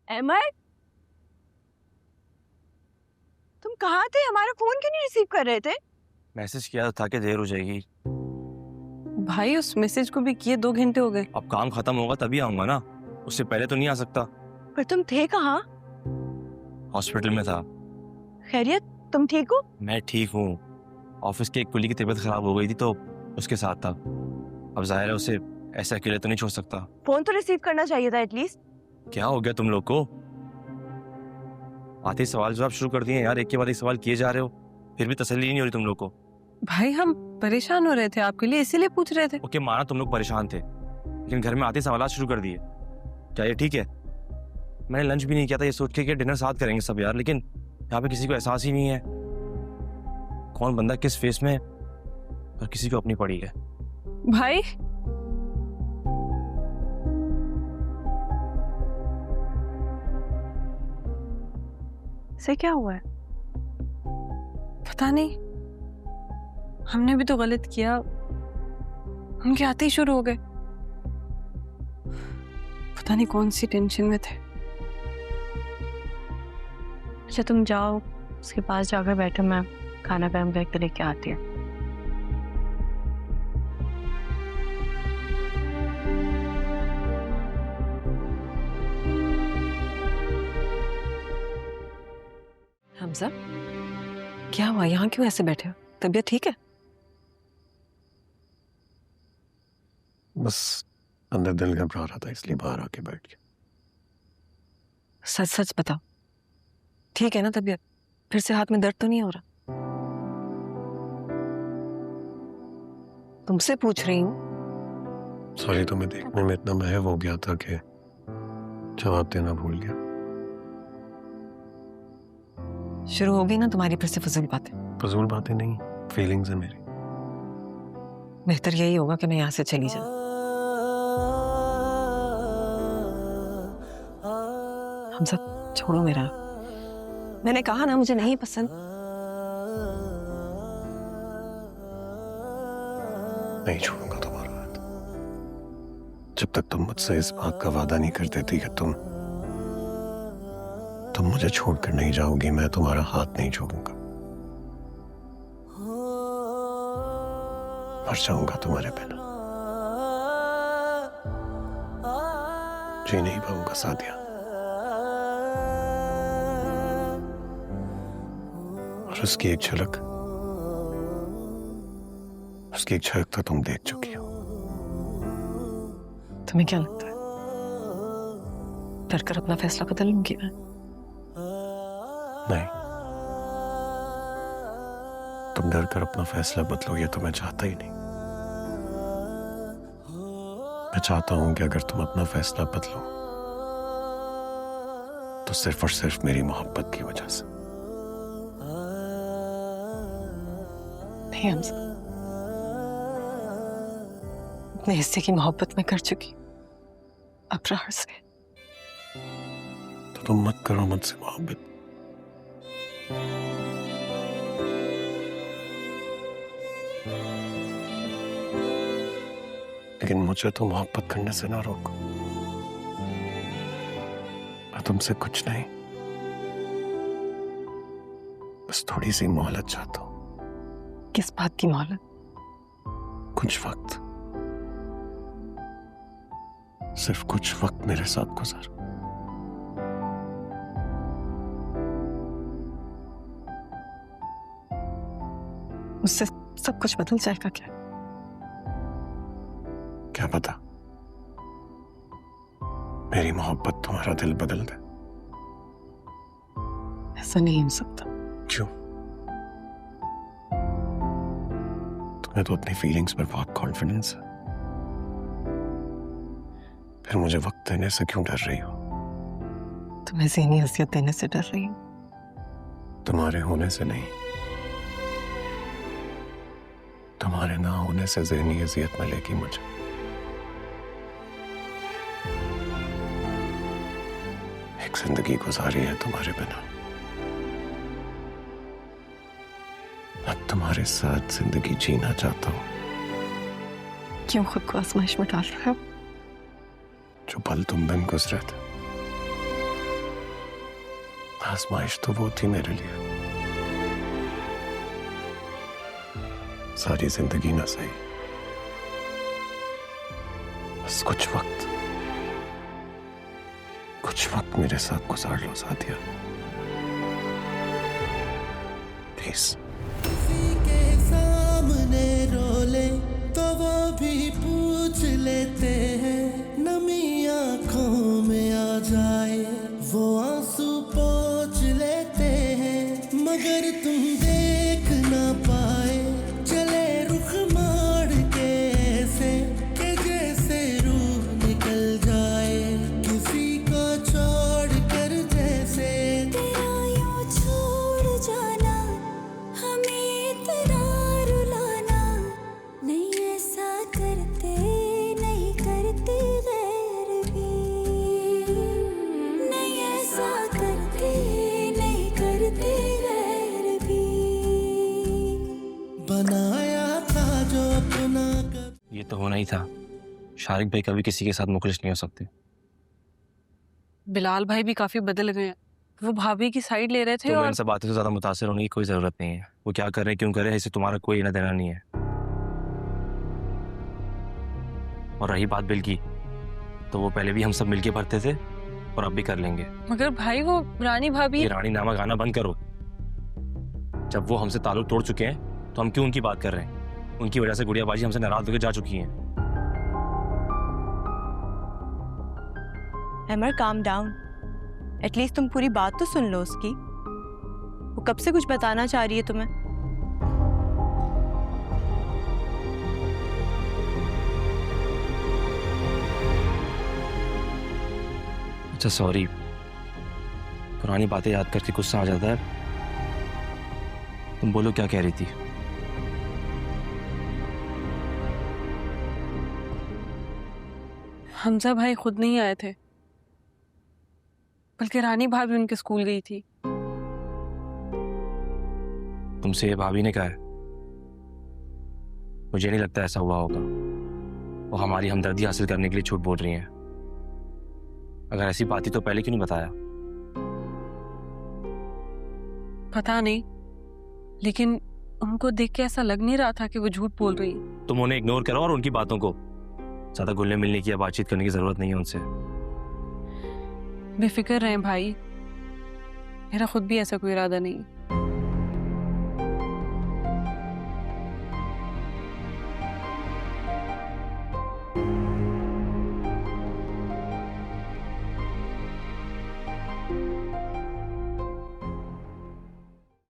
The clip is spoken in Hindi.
अहमद, तुम कहाँ थे? हमारा फोन क्यों नहीं रिसीव कर रहे थे? मैसेज किया था कि देर हो जाएगी। भाई उस मैसेज को भी किए 2 घंटे हो गए। अब काम खत्म होगा तभी आऊंगा ना, उससे पहले तो नहीं आ सकता। पर तुम थे कहाँ? हॉस्पिटल में था। खैरियत, तुम ठीक हो? मैं ठीक हूँ। ऑफिस के एक कुली की तबीयत खराब हो गई थी तो उसके साथ था। अब जाहिर है उसे ऐसे अकेले तो नहीं छोड़ सकता। फोन तो रिसीव करना चाहिए था एटलीस्ट। क्या हो गया तुम लोग को? आते ही सवाल जवाब शुरू कर दिए यार, एक के बाद एक सवाल किए जा रहे हो, फिर भी तसल्ली नहीं हो रही तुम लोग को। भाई हम परेशान हो रहे थे आपके लिए, इसीलिए पूछ रहे थे। ओके, माना तुम लोग परेशान थे, लेकिन घर में आते ही सवाल शुरू कर दिए। क्या ये ठीक है? मैंने लंच भी नहीं किया था ये सोच के कि डिनर साथ करेंगे सब यार, लेकिन यहाँ पे किसी को एहसास ही नहीं है कौन बंदा किस फेस में और किसी को अपनी पड़ी है। भाई से क्या हुआ है? पता नहीं, हमने भी तो गलत किया, उनके आते ही शुरू हो गए। पता नहीं कौन सी टेंशन में थे। अच्छा तुम जाओ, उसके पास जाकर बैठो, मैं खाना गर्म करके लेके आती हूँ। हमजा, क्या हुआ? यहाँ क्यों ऐसे बैठे हो? तबीयत ठीक है? बस अंदर दिल घबरा रहा था इसलिए बाहर आके बैठ गया। सच सच बताओ, ठीक है ना तबीयत? फिर से हाथ में दर्द तो नहीं हो रहा? तुमसे पूछ रही हूँ। सॉरी, तुम्हें देखने में इतना महव हो गया था कि जवाब देना भूल गया। शुरू हो गई ना तुम्हारी फिर से फजूल बातें। फजूल बातें नहीं, फीलिंग्स है मेरी। बेहतर यही होगा कि मैं यहाँ से चली जाऊँ। हमजा छोड़ो मेरा, मैंने कहा ना मुझे नहीं पसंद। नहीं छोड़ूंगा तुम्हारा हाथ जब तक तुम मुझसे इस बात का वादा नहीं कर देती कि तुम मुझे छोड़कर नहीं जाओगी। मैं तुम्हारा हाथ नहीं छोड़ूंगा। मर जाऊंगा तुम्हारे बिना, जी नहीं पाऊंगा सादिया। और उसकी एक झलक तो तुम देख चुकी हो। तुम्हें क्या लगता है डर कर अपना फैसला बदल लूंगी मैं? नहीं, तुम डर कर अपना फैसला बदलो ये तो मैं चाहता ही नहीं। मैं चाहता हूं कि अगर तुम अपना फैसला बदलो तो सिर्फ और सिर्फ मेरी मोहब्बत की वजह से। नहीं हमजा, अपने हिस्से की मोहब्बत में कर चुकी, अबरार से। तो तुम मत करो मुझसे मोहब्बत। लेकिन मुझे तो मोहब्बत करने से ना रोको। मैं तुमसे कुछ नहीं, बस थोड़ी सी मोहलत चाहता हूं। किस बात की मोहलत? कुछ वक्त, सिर्फ कुछ वक्त मेरे साथ गुजार। उससे सब कुछ बदल जाएगा क्या? क्या पता मेरी मोहब्बत तुम्हारा दिल बदल दे। ऐसा नहीं हो सकता। क्यों? तुम्हें तो अपनी फीलिंग्स पर बहुत कॉन्फिडेंस है, फिर मुझे वक्त देने से क्यों डर रही हो? तुम्हें ज़हनी अज़ियत देने से डर रही हूँ। तुम्हारे होने से नहीं, तुम्हारे ना होने से ज़हनी अज़ियत मिलेगी मुझे। एक जिंदगी गुजारी है तुम्हारे बिना, अब तुम्हारे साथ जिंदगी जीना चाहता हूं। क्यों खुद को आजमाइश में डाल रहे हो? जो पल तुम बिन गुजरे थे आजमाइश तो वो थी मेरे लिए, सारी जिंदगी ना सही, बस कुछ वक्त मेरे साथ गुजार लो साथिया, प्लीज। किसी के सामने रोले तो वो भी पूछ लेते हैं, नमी आंखों में आ जाए वो आंसू पोंछ लेते हैं, मगर तुम देख ना पाए चले रुख मार के ऐसे कि जैसे रूह निकल जाए किसी को छोड़ कर, जैसे तेरा यूं छोड़ जाना, हमें इतना रुलाना, नहीं ऐसा करते गैर भी, नहीं ऐसा करते गैर भी। बनाया था जो अपना ये तो होना ही था। शारिक भाई कभी किसी के साथ मुखलिस नहीं हो सकते। बिलाल भाई भी काफी बदल गए हैं, वो भाभी की साइड ले रहे थे तो और इन सब बातों से ज्यादा मुतासिर होने की कोई जरूरत नहीं है। वो क्या कर रहे हैं, क्यों कर रहे हैं, इससे तुम्हारा कोई लेना देना नहीं है। और रही बात बिल की, तो वो पहले भी हम सब मिलके भरते थे और अब भी कर लेंगे। मगर भाई वो रानी भाभी। ये रानी नामा गाना बंद करो। जब वो हमसे ताल्लुक तोड़ चुके हैं तो हम क्यों उनकी बात कर रहे हैं? उनकी वजह से गुड़िया बाजी हमसे नाराज होकर जा चुकी हैं। अमर काम डाउन, एटलीस्ट तुम पूरी बात तो सुन लो उसकी। वो कब से कुछ बताना चाह रही है तुम्हें। अच्छा सॉरी, पुरानी बातें याद करके गुस्सा आ जाता है। तुम बोलो क्या कह रही थी? हमजा भाई खुद नहीं आए थे, बल्कि रानी भाभी उनके स्कूल गई थी। तुमसे ये भाभी ने कहा है? मुझे नहीं लगता ऐसा हुआ होगा। वो हमारी हमदर्दी हासिल करने के लिए झूठ बोल रही हैं। अगर ऐसी बात थी तो पहले क्यों नहीं बताया? पता नहीं, लेकिन उनको देख के ऐसा लग नहीं रहा था कि वो झूठ बोल रही। तुम उन्हें इग्नोर करो और उनकी बातों को। ज्यादा घुलने मिलने की या बातचीत करने की जरूरत नहीं है उनसे। बेफिक्र रहें भाई, मेरा खुद भी ऐसा कोई इरादा नहीं।